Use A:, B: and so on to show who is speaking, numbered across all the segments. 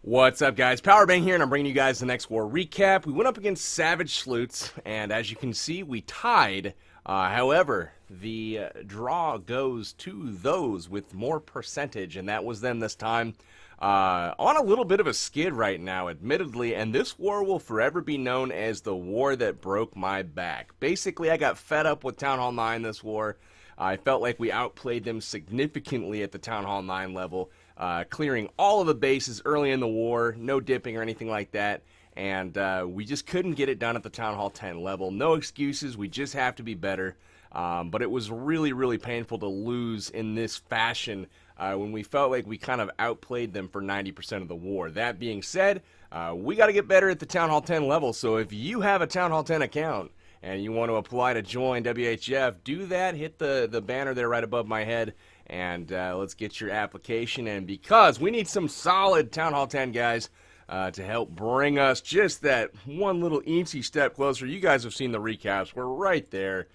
A: What's up, guys? Powerbang here, and I'm bringing you guys the next war recap. We went up against Savage Sloots, and as you can see, we tied. However, the draw goes to those with more percentage, and that was them this time. On a little bit of a skid right now, admittedly, and this war will forever be known as the war that broke my back. Basically, I got fed up with Town Hall 9 this war. I felt like we outplayed them significantly at the Town Hall 9 level, clearing all of the bases early in the war, no dipping or anything like that, and we just couldn't get it done at the Town Hall 10 level. No excuses, we just have to be better, but it was really, really painful to lose in this fashion when we felt like we kind of outplayed them for 90% of the war. That being said, we got to get better at the Town Hall 10 level, so if you have a Town Hall 10 account, and you want to apply to join WHF, do that. Hit the banner there right above my head, and let's get your application. And because we need some solid Town Hall 10 guys to help bring us just that one little eensy step closer. You guys have seen the recaps. We're right there.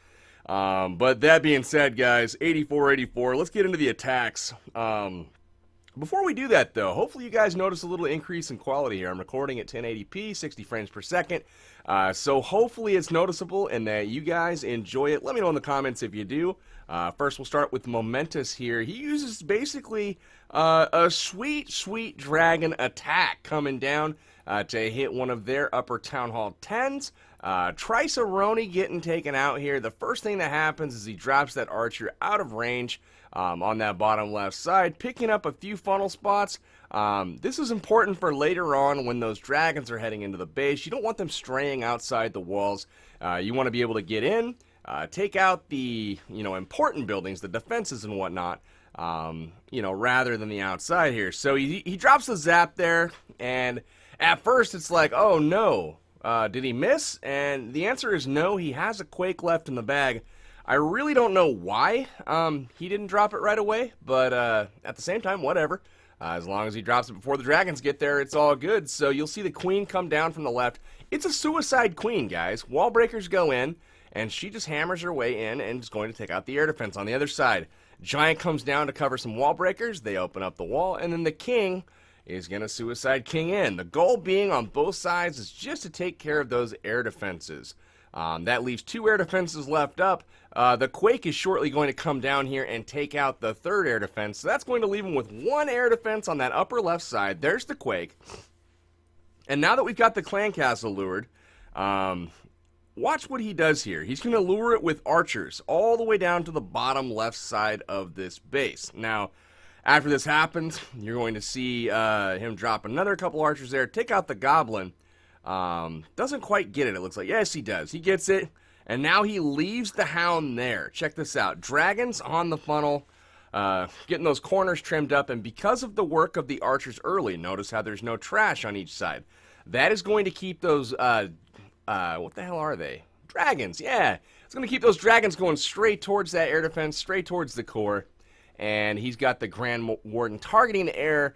A: But that being said, guys, 84-84. Let's get into the attacks. Before we do that, though, hopefully you guys notice a little increase in quality here. I'm recording at 1080p, 60 frames per second, so hopefully it's noticeable and that you guys enjoy it. Let me know in the comments if you do. First, we'll start with Momentous here. He uses basically a sweet dragon attack coming down to hit one of their upper Town Hall 10s. Triceroni getting taken out here. The first thing that happens is he drops that archer out of range on that bottom left side, picking up a few funnel spots. This is important for later on when those dragons are heading into the base. You don't want them straying outside the walls. You want to be able to get in, take out the important buildings, the defenses and whatnot, rather than the outside here. So he drops the zap there, and at first it's like, oh no, did he miss? And the answer is no. He has a quake left in the bag. I really don't know why he didn't drop it right away, but at the same time, whatever. As long as he drops it before the dragons get there, it's all good. So you'll see the queen come down from the left. It's a suicide queen, guys. Wall breakers go in, and she just hammers her way in and is going to take out the air defense on the other side. Giant comes down to cover some wall breakers. They open up the wall, and then the king is going to suicide king in. The goal being on both sides is just to take care of those air defenses. That leaves two air defenses left up. The Quake is shortly going to come down here and take out the third air defense. So that's going to leave him with one air defense on that upper left side. There's the Quake. And now that we've got the clan castle lured, watch what he does here. He's going to lure it with archers all the way down to the bottom left side of this base. Now, after this happens, you're going to see him drop another couple archers there, take out the goblin. Doesn't quite get it, it looks like. Yes, he does. He gets it. And now he leaves the hound there. Check this out. Dragons on the funnel, getting those corners trimmed up. And because of the work of the archers early, notice how there's no trash on each side. That is going to keep those, what the hell are they? Dragons, yeah. It's going to keep those dragons going straight towards that air defense, straight towards the core. And he's got the Grand Warden targeting the air,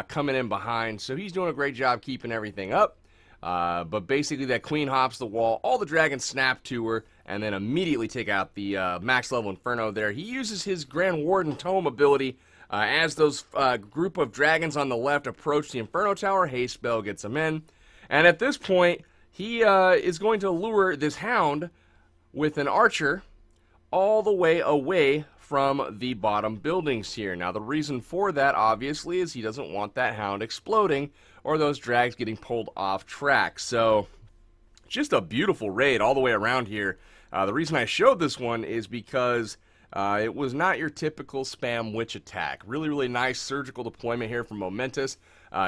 A: coming in behind. So he's doing a great job keeping everything up. But basically that queen hops the wall, all the dragons snap to her, and then immediately take out the max level Inferno there. He uses his Grand Warden Tome ability as those group of dragons on the left approach the Inferno Tower. Haste spell gets him in. And at this point, he is going to lure this hound with an archer all the way away from the bottom buildings here. Now the reason for that obviously is he doesn't want that hound exploding or those drags getting pulled off track. So just a beautiful raid all the way around here. The reason I showed this one is because it was not your typical spam witch attack. Really nice surgical deployment here from Momentous.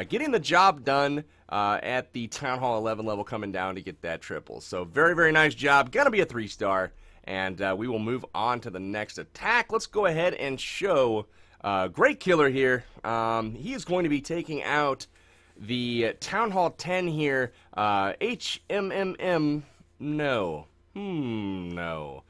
A: Getting the job done at the Town Hall 11 level, coming down to get that triple. So very nice job. Gonna be a 3-star. And we will move on to the next attack. Let's go ahead and show great killer here. He is going to be taking out the Town Hall 10 here. HMMM, no. No.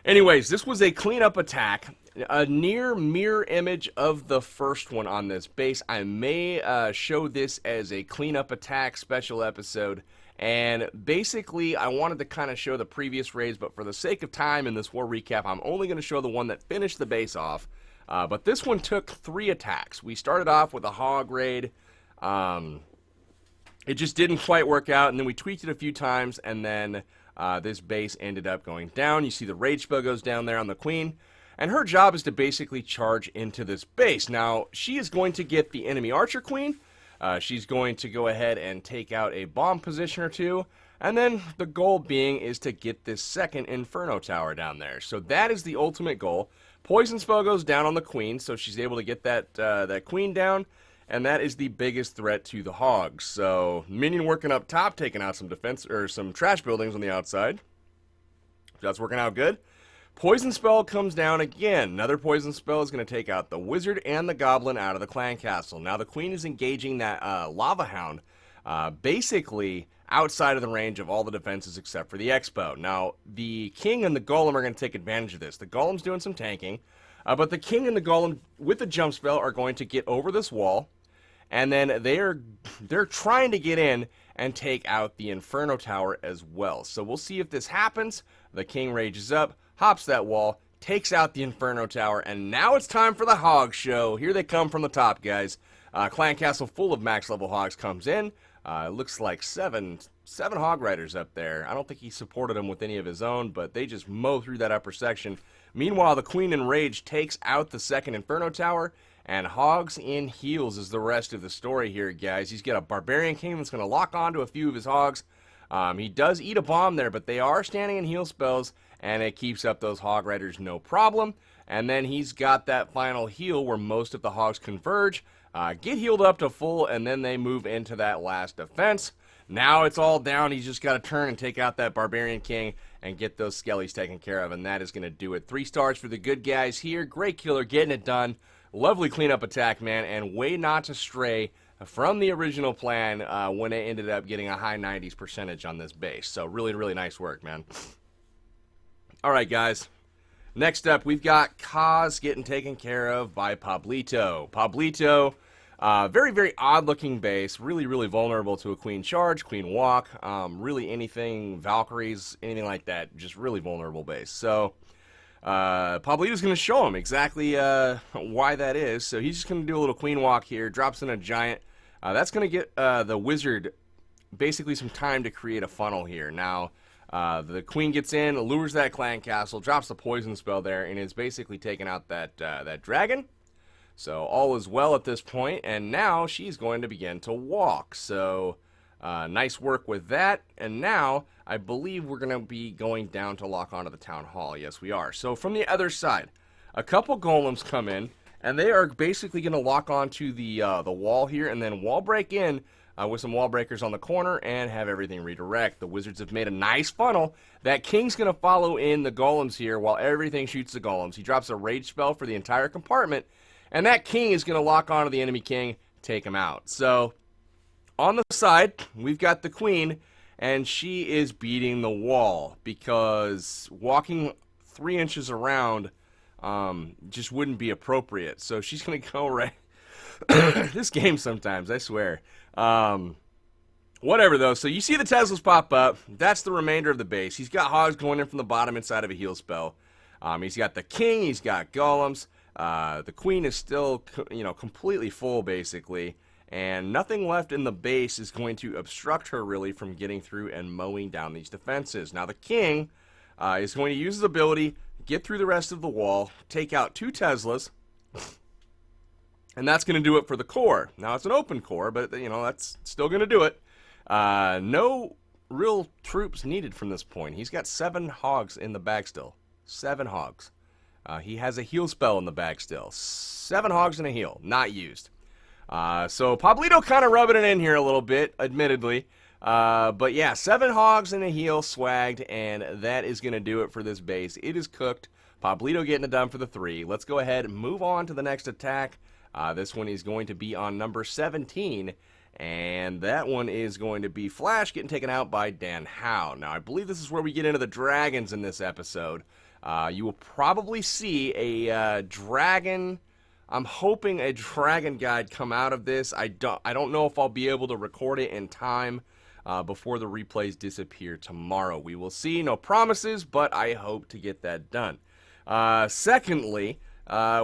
A: Anyways, this was a cleanup attack. A near mirror image of the first one on this base. I may show this as a cleanup attack special episode. And basically, I wanted to kind of show the previous raids, but for the sake of time in this war recap, I'm only going to show the one that finished the base off. But this one took 3 attacks. We started off with a hog raid. It just didn't quite work out, and then we tweaked it a few times, and then this base ended up going down. You see the rage spell goes down there on the queen, and her job is to basically charge into this base. Now, she is going to get the enemy archer queen. She's going to go ahead and take out a bomb position or two, and then the goal being is to get this second Inferno Tower down there. So that is the ultimate goal. Poison spell goes down on the queen, so she's able to get that queen down, and that is the biggest threat to the hogs. So minion working up top, taking out some defense or some trash buildings on the outside. That's working out good. Poison spell comes down again. Another poison spell is going to take out the wizard and the goblin out of the clan castle. Now the queen is engaging that lava hound, basically outside of the range of all the defenses except for the expo. Now the king and the golem are going to take advantage of this. The golem's doing some tanking, but the king and the golem with the jump spell are going to get over this wall, and then they're trying to get in and take out the Inferno Tower as well. So we'll see if this happens. The king rages up, hops that wall, takes out the Inferno Tower, and now it's time for the hog show. Here they come from the top, guys. Clan castle full of max level hogs comes in. It looks like seven hog riders up there. I don't think he supported them with any of his own, but they just mow through that upper section. Meanwhile, the queen in rage takes out the second Inferno Tower, and hogs in heals is the rest of the story here, guys. He's got a Barbarian King that's going to lock onto a few of his hogs. He does eat a bomb there, but they are standing in heal spells, and it keeps up those hog riders no problem. And then he's got that final heal where most of the hogs converge, get healed up to full, and then they move into that last defense. Now it's all down. He's just got to turn and take out that Barbarian King and get those skellies taken care of, and that is going to do it. 3 stars for the good guys here. Great killer, getting it done. Lovely cleanup attack, man, and way not to stray from the original plan when it ended up getting a high 90s percentage on this base. So really, really nice work, man. All right, guys. Next up, we've got Kaz getting taken care of by Pablito. Pablito, very, very odd-looking base. Really, really vulnerable to a queen charge, queen walk, really anything, Valkyries, anything like that. Just really vulnerable base. So Pablito's going to show him exactly why that is. So he's just going to do a little queen walk here, drops in a giant. That's going to get the wizard basically some time to create a funnel here. Now, the queen gets in, lures that clan castle, drops the poison spell there, and is basically taking out that dragon. So all is well at this point, and now she's going to begin to walk. So nice work with that. And now I believe we're going to be going down to lock onto the town hall. Yes, we are. So from the other side, a couple golems come in, and they are basically going to lock onto the wall here, and then wall break in with some wall breakers on the corner and have everything redirect. The wizards have made a nice funnel. That king's going to follow in the golems here while everything shoots the golems. He drops a rage spell for the entire compartment, and that king is going to lock onto the enemy king, take him out. So on the side, we've got the queen, and she is beating the wall because walking 3 inches around just wouldn't be appropriate. So she's going to go right... This game sometimes, I swear. Whatever, though. So you see the Teslas pop up. That's the remainder of the base. He's got hogs going in from the bottom inside of a heal spell. He's got the king. He's got golems. The queen is still, completely full, basically. And nothing left in the base is going to obstruct her, really, from getting through and mowing down these defenses. Now, the king is going to use his ability, get through the rest of the wall, take out 2 Teslas, and that's going to do it for the core. Now, it's an open core, but, that's still going to do it. No real troops needed from this point. He's got 7 hogs in the bag still. 7 hogs. He has a heal spell in the bag still. 7 hogs and a heal, not used. So Pablito kind of rubbing it in here a little bit, admittedly. But yeah, 7 hogs and a heal swagged, and that is going to do it for this base. It is cooked. Pablito getting it done for the 3. Let's go ahead and move on to the next attack. This one is going to be on number 17, and that one is going to be Flash getting taken out by Dan Howe. Now, I believe this is where we get into the dragons in this episode. You will probably see a dragon... I'm hoping a dragon guide come out of this. I don't know if I'll be able to record it in time before the replays disappear tomorrow. We will see. No promises, but I hope to get that done. Secondly,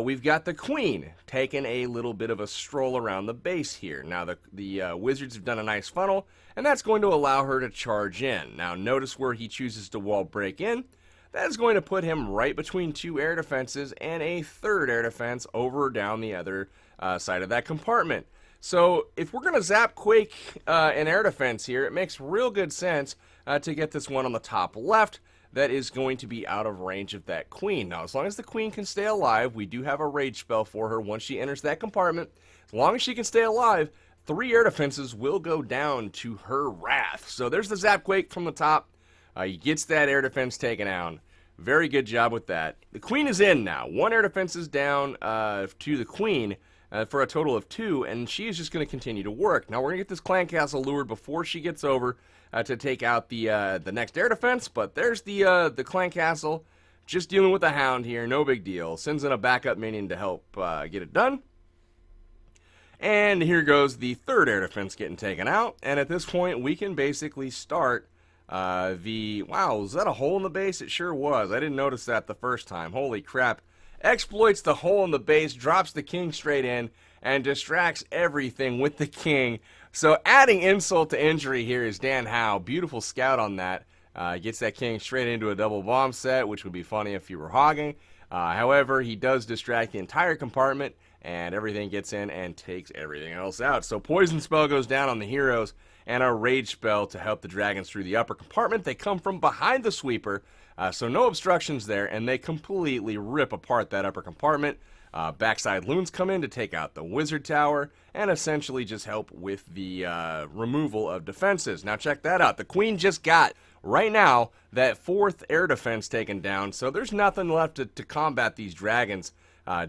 A: we've got the queen taking a little bit of a stroll around the base here. Now the wizards have done a nice funnel, and that's going to allow her to charge in. Now notice where he chooses to wall break in. That is going to put him right between two air defenses and a third air defense over down the other side of that compartment. So if we're going to zap Quake an air defense here, it makes real good sense to get this one on the top left that is going to be out of range of that queen. Now, as long as the queen can stay alive, we do have a rage spell for her once she enters that compartment. As long as she can stay alive, 3 air defenses will go down to her wrath. So there's the zap Quake from the top. He gets that air defense taken out. Very good job with that. The queen is in now. 1 air defense is down to the queen for a total of 2, and she is just going to continue to work. Now we're going to get this clan castle lured before she gets over to take out the next air defense, but there's the clan castle just dealing with the hound here. No big deal. Sends in a backup minion to help get it done. And here goes the 3rd air defense getting taken out, and at this point we can basically start wow, was that a hole in the base? It sure was. I didn't notice that the first time. Holy crap. Exploits the hole in the base, drops the king straight in, and distracts everything with the king. So adding insult to injury here is Dan Howe. Beautiful scout on that. Gets that king straight into a double bomb set, which would be funny if you were hogging. However, he does distract the entire compartment, and everything gets in and takes everything else out. So poison spell goes down on the heroes, and a rage spell to help the dragons through the upper compartment. They come from behind the sweeper, so no obstructions there, and they completely rip apart that upper compartment. Backside loons come in to take out the wizard tower and essentially just help with the removal of defenses. Now check that out. The queen just got, right now, that 4th air defense taken down, so there's nothing left to combat these dragons.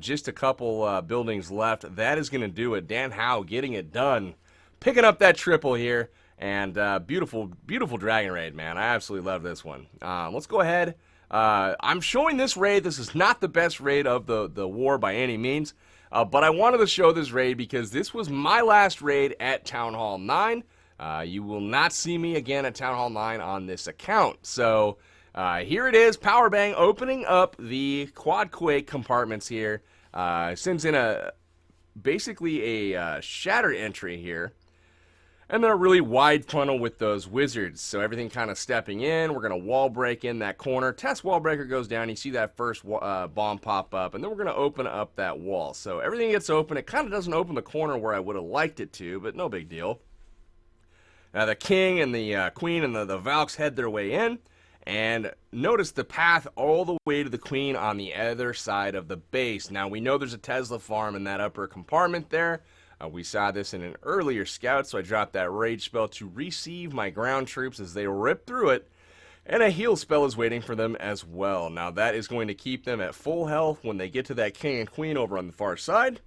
A: Just a couple buildings left. That is going to do it. Dan Howe getting it done. Picking up that triple here. And beautiful, beautiful dragon raid, man. I absolutely love this one. Let's go ahead. I'm showing this raid. This is not the best raid of the war by any means. But I wanted to show this raid because this was my last raid at Town Hall 9. You will not see me again at Town Hall 9 on this account. So here it is. Powerbang opening up the quad quake compartments here. Sends in basically a shatter entry here. And then a really wide funnel with those wizards. So everything kind of stepping in. We're going to wall break in that corner. Test wall breaker goes down. You see that first bomb pop up. And then we're going to open up that wall. So everything gets open. It kind of doesn't open the corner where I would have liked it to, but no big deal. The king and the queen and the Valks head their way in. And notice the path all the way to the queen on the other side of the base. Now we know there's a Tesla farm in that upper compartment there. We saw this in an earlier scout, so I dropped that rage spell to receive my ground troops as they rip through it. And a heal spell is waiting for them as well. Now that is going to keep them at full health when they get to that king and queen over on the far side.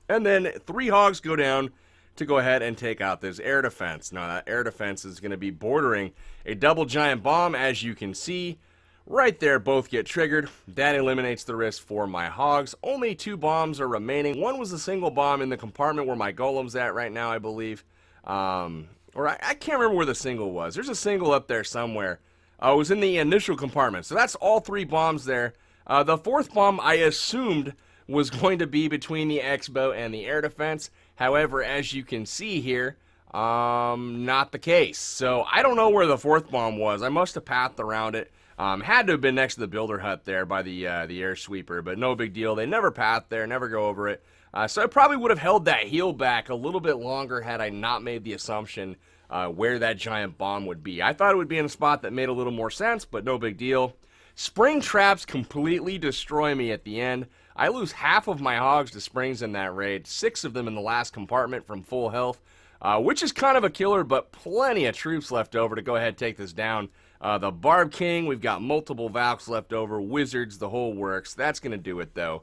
A: And then 3 hogs go down to go ahead and take out this air defense. Now that air defense is going to be bordering a double giant bomb, as you can see. Right there, both get triggered. That eliminates the risk for my hogs. Only 2 bombs are remaining. One was a single bomb in the compartment where my golem's at right now, I believe. Or I can't remember where the single was. There's a single up there somewhere. It was in the initial compartment. So that's all 3 bombs there. The 4th bomb I assumed was going to be between the X-bow and the air defense. However, as you can see here, not the case. So I don't know where the 4th bomb was. I must have pathed around it. Had to have been next to the builder hut there by the air sweeper, but no big deal. They never path there, never go over it. So I probably would have held that heal back a little bit longer had I not made the assumption where that giant bomb would be. I thought it would be in a spot that made a little more sense, but no big deal. Spring traps completely destroy me at the end. I lose half of my hogs to springs in that raid, 6 of them in the last compartment from full health, which is kind of a killer, but plenty of troops left over to go ahead and take this down. The Barb King, we've got multiple Valks left over, wizards, the whole works. That's going to do it, though.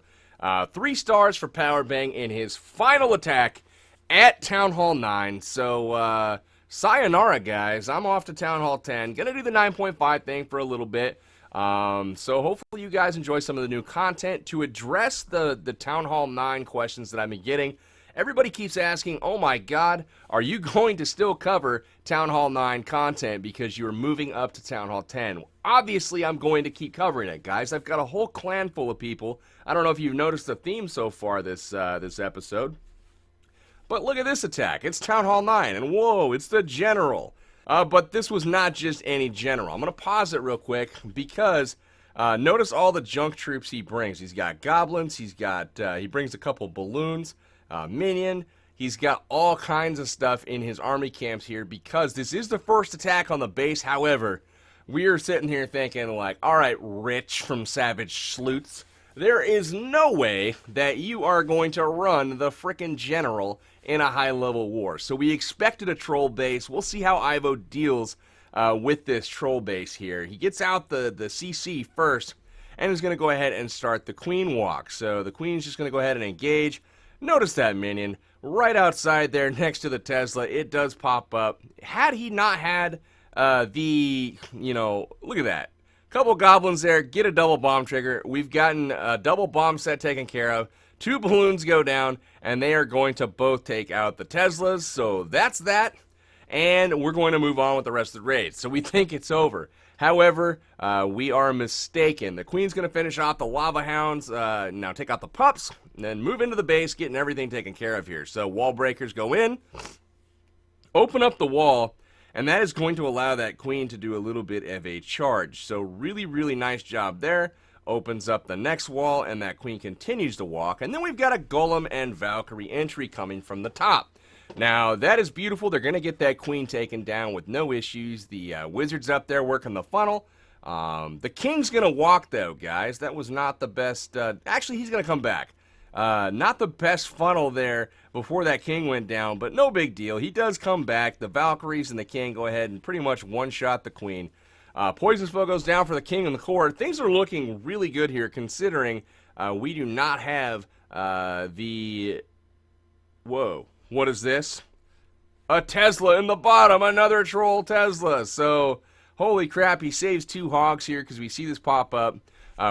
A: 3 stars for Powerbang in his final attack at Town Hall 9. So, sayonara, guys. I'm off to Town Hall 10. Going to do the 9.5 thing for a little bit. So hopefully you guys enjoy some of the new content to address the Town Hall 9 questions that I've been getting. Everybody keeps asking, oh my god, are you going to still cover Town Hall 9 content because you're moving up to Town Hall 10? Obviously, I'm going to keep covering it, guys. I've got a whole clan full of people. I don't know if you've noticed the theme so far this episode. But look at this attack. It's Town Hall 9, and whoa, it's the General. But this was not just any General. I'm going to pause it real quick because notice all the junk troops he brings. He's got goblins, he brings a couple balloons, minion. He's got all kinds of stuff in his army camps here because this is the first attack on the base. However, we are sitting here thinking like, all right, Rich from Savage Sloots, there is no way that you are going to run the frickin' General in a high-level war. So we expected a troll base. We'll see how Ivo deals with this troll base here. He gets out the CC first and is going to go ahead and start the Queen walk. So the Queen's just going to go ahead and engage. Notice that minion right outside there next to the Tesla. It does pop up. Had he not had look at that. Couple goblins there, get a double bomb trigger. We've gotten a double bomb set taken care of. 2 balloons go down, and they are going to both take out the Teslas. So that's that. And we're going to move on with the rest of the raid. So we think it's over. However, we are mistaken. The Queen's going to finish off the Lava Hounds, now take out the pups, and then move into the base, getting everything taken care of here. So wall breakers go in, open up the wall, and that is going to allow that Queen to do a little bit of a charge. So really, really nice job there. Opens up the next wall, and that Queen continues to walk. And then we've got a Golem and Valkyrie entry coming from the top. Now, that is beautiful. They're going to get that Queen taken down with no issues. The Wizard's up there working the funnel. The King's going to walk, though, guys. That was not the best. Actually, he's going to come back. Not the best funnel there before that King went down, but no big deal. He does come back. The Valkyries and the King go ahead and pretty much one-shot the Queen. Poison spell goes down for the King and the Core. Things are looking really good here, considering we do not have the... Whoa. What is this? A Tesla in the bottom. Another troll Tesla. So, holy crap, he saves 2 hogs here because we see this pop up.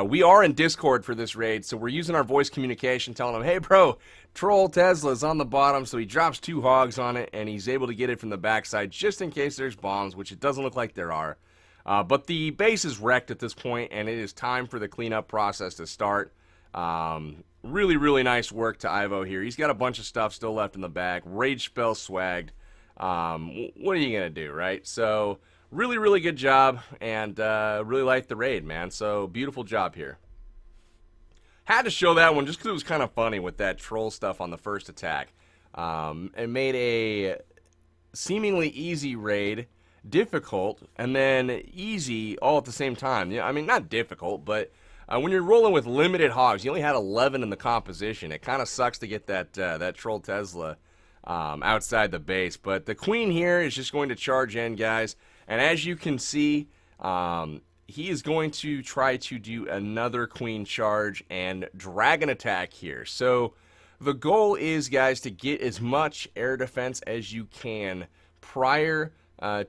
A: We are in Discord for this raid, so we're using our voice communication, telling him, hey, bro, troll Tesla's on the bottom. So he drops 2 hogs on it, and he's able to get it from the backside just in case there's bombs, which it doesn't look like there are. But the base is wrecked at this point, and it is time for the cleanup process to start. Really, really nice work to Ivo here. He's got a bunch of stuff still left in the bag. Rage spell swagged. What are you going to do, right? So, really, really good job, and really liked the raid, man. So, beautiful job here. Had to show that one just because it was kind of funny with that troll stuff on the first attack. It made a seemingly easy raid difficult, and then easy all at the same time. Yeah, I mean, not difficult, but when you're rolling with limited hogs, you only had 11 in the composition. It kind of sucks to get that troll Tesla outside the base. But the Queen here is just going to charge in, guys. And as you can see, he is going to try to do another Queen charge and dragon attack here. So the goal is, guys, to get as much air defense as you can prior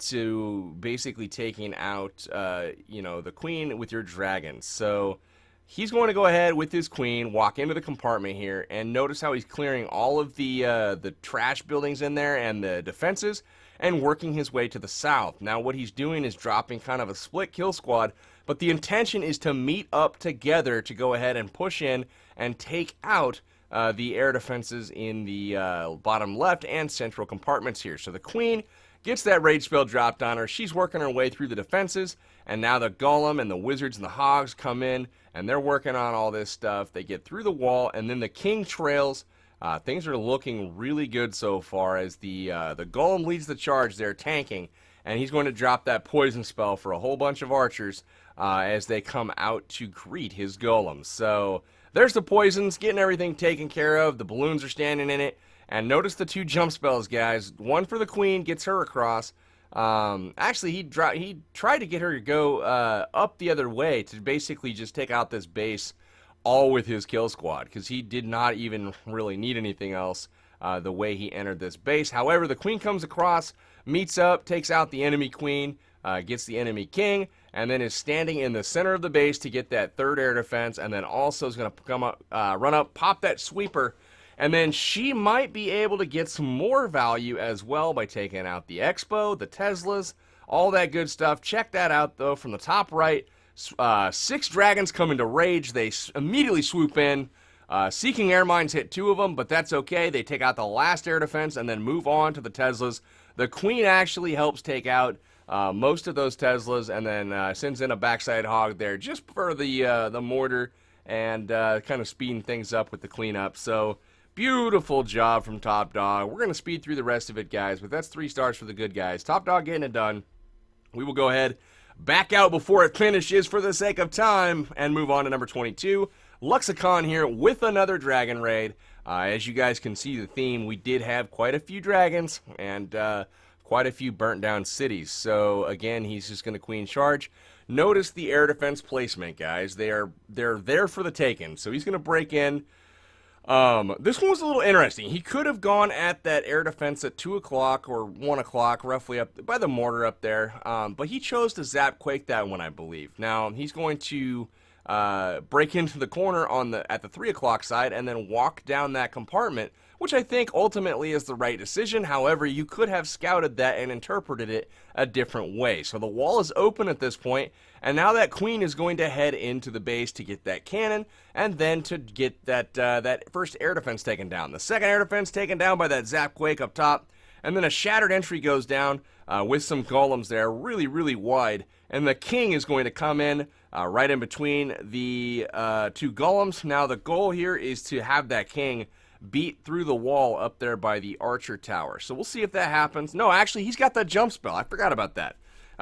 A: to basically taking out, the Queen with your dragons. So he's going to go ahead with his Queen, walk into the compartment here, and notice how he's clearing all of the trash buildings in there and the defenses, and working his way to the south. Now what he's doing is dropping kind of a split kill squad, but the intention is to meet up together to go ahead and push in and take out the air defenses in the bottom left and central compartments here. So the Queen gets that rage spell dropped on her. She's working her way through the defenses, and now the Golem and the Wizards and the Hogs come in, and they're working on all this stuff. They get through the wall, and then the King trails. Things are looking really good so far as the Golem leads the charge there, tanking, and he's going to drop that poison spell for a whole bunch of archers as they come out to greet his Golem. So there's the poisons, getting everything taken care of. The balloons are standing in it. And notice the 2 jump spells, guys. One for the Queen, gets her across. Actually, he tried to get her to go up the other way to basically just take out this base all with his kill squad, because he did not even really need anything else the way he entered this base. However, the Queen comes across, meets up, takes out the enemy Queen, gets the enemy King, and then is standing in the center of the base to get that 3rd air defense, and then also is going to come up, run up, pop that sweeper, And then she might be able to get some more value as well by taking out the Expo, the Teslas, all that good stuff. Check that out, though, from the top right. 6 dragons come into rage. They immediately swoop in. Seeking Air Mines hit 2 of them, but that's okay. They take out the last air defense and then move on to the Teslas. The Queen actually helps take out most of those Teslas and then sends in a backside hog there just for the mortar and kind of speeding things up with the cleanup. So beautiful job from Top Dog. We're going to speed through the rest of it, guys, but that's 3 stars for the good guys. Top Dog getting it done. We will go ahead, back out before it finishes for the sake of time, and move on to number 22. Luxicon here with another dragon raid. As you guys can see the theme, we did have quite a few dragons and quite a few burnt down cities. So again, he's just going to queen charge. Notice the air defense placement, guys. They're there for the taking. So he's going to break in. This one was a little interesting. He could have gone at that air defense at 2 o'clock or 1 o'clock, roughly up by the mortar up there. But he chose to zap quake that one, I believe. Now he's going to break into the corner at the 3 o'clock side and then walk down that compartment, which I think ultimately is the right decision. However, you could have scouted that and interpreted it a different way. So the wall is open at this point, and now that queen is going to head into the base to get that cannon and then to get that first air defense taken down. The second air defense taken down by that zap quake up top, and then a shattered entry goes down with some golems there, really, really wide. And the king is going to come in right in between the 2 golems. Now the goal here is to have that king beat through the wall up there by the archer tower. So we'll see if that happens. No, actually, he's got that jump spell. I forgot about that.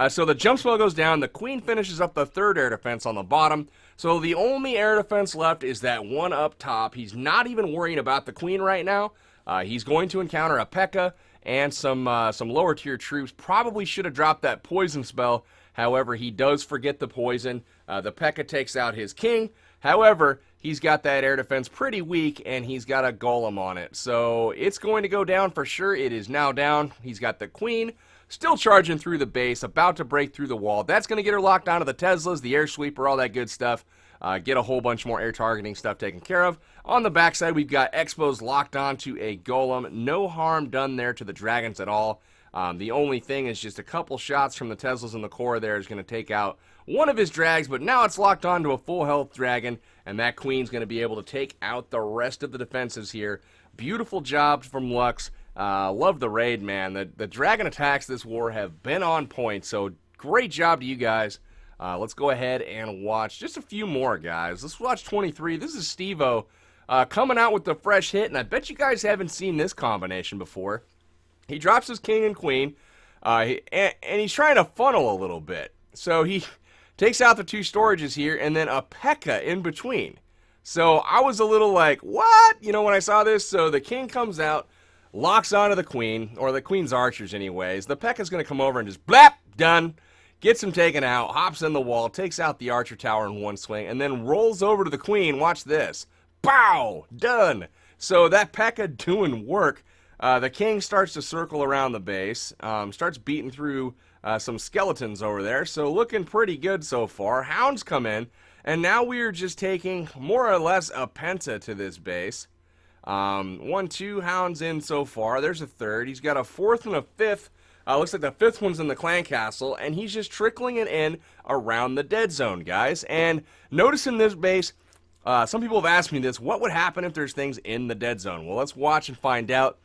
A: So the jump spell goes down. The queen finishes up the 3rd air defense on the bottom. So the only air defense left is that one up top. He's not even worrying about the queen right now. He's going to encounter a P.E.K.K.A. and some lower tier troops. Probably should have dropped that poison spell. However, he does forget the poison. The P.E.K.K.A. takes out his king. However, he's got that air defense pretty weak, and he's got a golem on it. So it's going to go down for sure. It is now down. He's got the queen still charging through the base, about to break through the wall. That's going to get her locked onto the Teslas, the air sweeper, all that good stuff. Get a whole bunch more air targeting stuff taken care of. On the backside, we've got Expos locked onto a golem. No harm done there to the dragons at all. The only thing is just a couple shots from the Teslas in the core there is going to take out one of his drags, but now it's locked onto a full health dragon, and that queen's going to be able to take out the rest of the defenses here. Beautiful job from Lux. Love the raid, man. The dragon attacks this war have been on point, so great job to you guys. Let's go ahead and watch just a few more, guys. Let's watch 23. This is Steve-O coming out with the fresh hit, and I bet you guys haven't seen this combination before. He drops his king and queen, and he's trying to funnel a little bit. So he takes out the 2 storages here, and then a P.E.K.K.A. in between. So I was a little like, what? You know, when I saw this, so the king comes out, locks onto the queen, or the queen's archers anyways. The P.E.K.K.A.'s going to come over and just blap, done. Gets him taken out, hops in the wall, takes out the archer tower in one swing, and then rolls over to the queen. Watch this. Pow! Done. So that P.E.K.K.A. doing work. The king starts to circle around the base, starts beating through some skeletons over there, so looking pretty good so far. Hounds come in, and now we are just taking more or less a penta to this base. 1, 2 hounds in so far. There's a 3rd. He's got a 4th and a 5th. Looks like the 5th one's in the clan castle, and he's just trickling it in around the dead zone, guys. And notice in this base, some people have asked me this, what would happen if there's things in the dead zone? Well, let's watch and find out.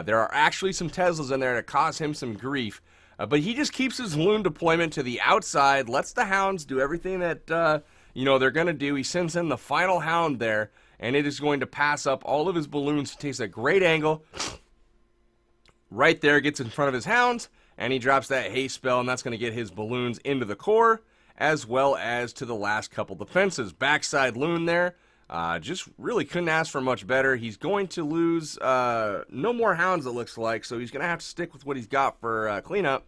A: There are actually some Teslas in there to cause him some grief. But he just keeps his loon deployment to the outside, lets the hounds do everything that, they're going to do. He sends in the final hound there, and it is going to pass up all of his balloons. He takes a great angle. Right there, gets in front of his hounds, and he drops that haste spell, and that's going to get his balloons into the core, as well as to the last couple defenses. Backside loon there. Just really couldn't ask for much better. He's going to lose no more hounds, it looks like, so he's going to have to stick with what he's got for cleanup.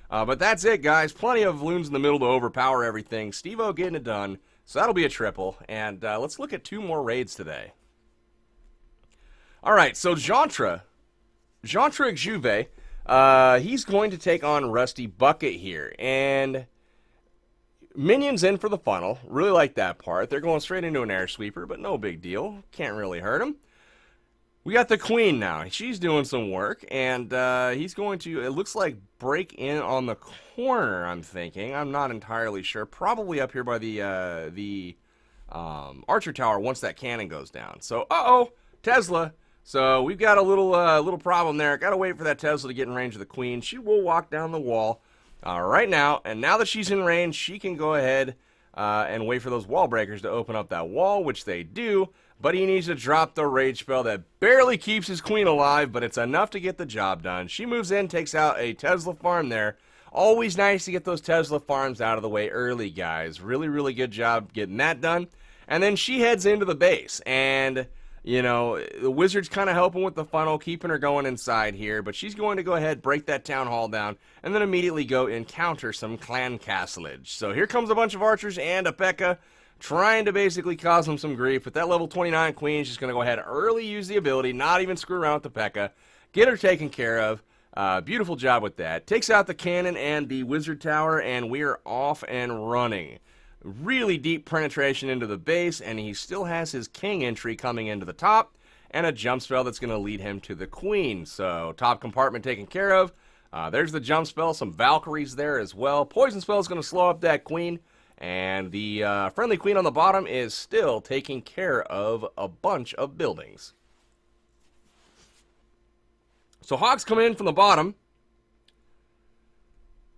A: But that's it, guys. Plenty of loons in the middle to overpower everything. Steve-O getting it done, so that'll be a triple. And let's look at 2 more raids today. All right, so Jantra Juve, he's going to take on Rusty Bucket here. And minions in for the funnel. Really like that part. They're going straight into an air sweeper, but no big deal. Can't really hurt him. We got the queen now. She's doing some work, and he's going to, it looks like, break in on the corner, I'm thinking. I'm not entirely sure. Probably up here by the archer tower once that cannon goes down. So, Tesla. So we've got a little problem there. Got to wait for that Tesla to get in range of the queen. She will walk down the wall right now, and now that she's in range, she can go ahead and wait for those wall breakers to open up that wall, which they do. But he needs to drop the rage spell that barely keeps his queen alive, but it's enough to get the job done. She moves in, takes out a Tesla farm there. Always nice to get those Tesla farms out of the way early, guys. Really, really good job getting that done. And then she heads into the base, and you know, the wizard's kind of helping with the funnel, keeping her going inside here, but she's going to go ahead, break that town hall down, and then immediately go encounter some clan castlage. So here comes a bunch of archers and a P.E.K.K.A. trying to basically cause them some grief, but that level 29 queen is just going to go ahead and early use the ability, not even screw around with the P.E.K.K.A. Get her taken care of. Beautiful job with that. Takes out the cannon and the wizard tower, and we are off and running. Really deep penetration into the base, and he still has his king entry coming into the top, and a jump spell that's going to lead him to the queen. So top compartment taken care of. There's the jump spell, some Valkyries there as well. Poison spell is going to slow up that queen, and the friendly queen on the bottom is still taking care of a bunch of buildings. So hogs come in from the bottom,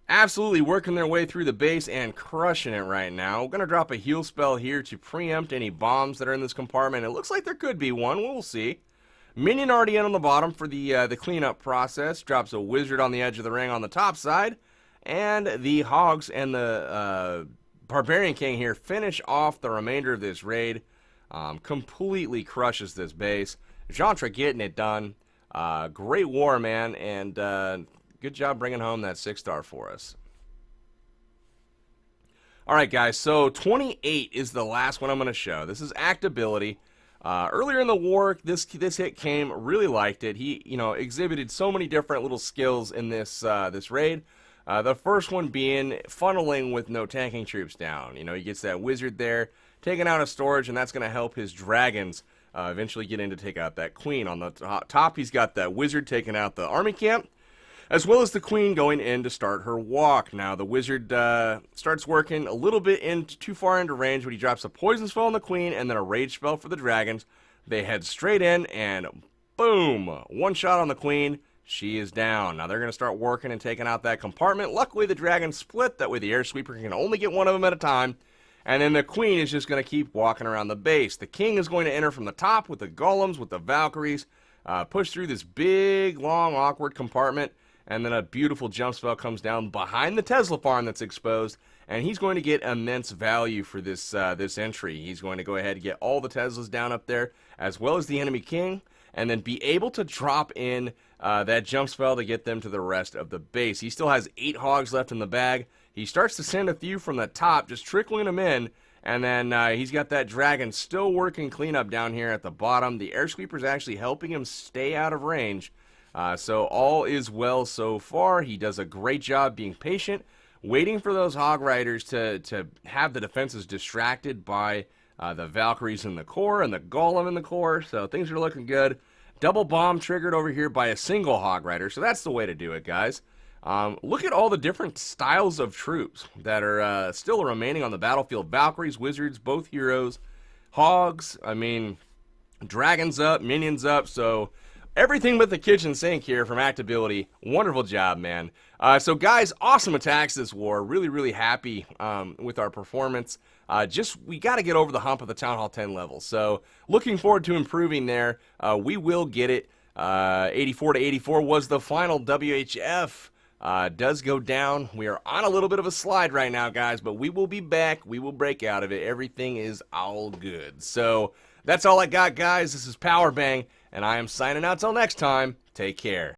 A: absolutely working their way through the base and crushing it right now. We're going to drop a heal spell here to preempt any bombs that are in this compartment. It looks like there could be one. We'll see. Minion already in on the bottom for the cleanup process. Drops a wizard on the edge of the ring on the top side. And the hogs and the Barbarian King here finish off the remainder of this raid. Completely crushes this base. Jantra getting it done. Great war, man. And good job bringing home that 6-star for us. Alright, guys, so 28 is the last one I'm going to show. This is Act Ability. Earlier in the war, this hit came, really liked it. He, exhibited so many different little skills in this raid. The first one being funneling with no tanking troops down. He gets that wizard there, taking out a storage, and that's going to help his dragons eventually get in to take out that queen. On the top, he's got that wizard taking out the army camp, as well as the queen going in to start her walk. Now, the wizard starts working a little bit too far into range, but he drops a poison spell on the queen and then a rage spell for the dragons. They head straight in, and boom! One shot on the queen. She is down. Now, they're going to start working and taking out that compartment. Luckily, the dragons split. That way, the air sweeper can only get one of them at a time. And then the queen is just going to keep walking around the base. The king is going to enter from the top with the golems, with the Valkyries, push through this big, long, awkward compartment. And then a beautiful jump spell comes down behind the Tesla farm that's exposed, and he's going to get immense value for this this entry. He's going to go ahead and get all the Teslas down up there, as well as the enemy king, and then be able to drop in that jump spell to get them to the rest of the base. He still has 8 hogs left in the bag. He starts to send a few from the top, just trickling them in, and then he's got that dragon still working cleanup down here at the bottom. The air sweeper's actually helping him stay out of range. So all is well so far. He does a great job being patient, waiting for those hog riders to have the defenses distracted by the Valkyries in the core and the golem in the core. So things are looking good. Double bomb triggered over here by a single hog rider. So that's the way to do it, guys. Look at all the different styles of troops that are still remaining on the battlefield. Valkyries, wizards, both heroes, hogs, dragons up, minions up. So everything but the kitchen sink here from Act Ability. Wonderful job, man. So, guys, awesome attacks this war. Really, really happy with our performance. We got to get over the hump of the Town Hall 10 level. So, looking forward to improving there. We will get it. 84 to 84 was the final WHF. Does go down. We are on a little bit of a slide right now, guys, but we will be back. We will break out of it. Everything is all good. So, that's all I got, guys. This is Powerbang, and I am signing out till next time. Take care.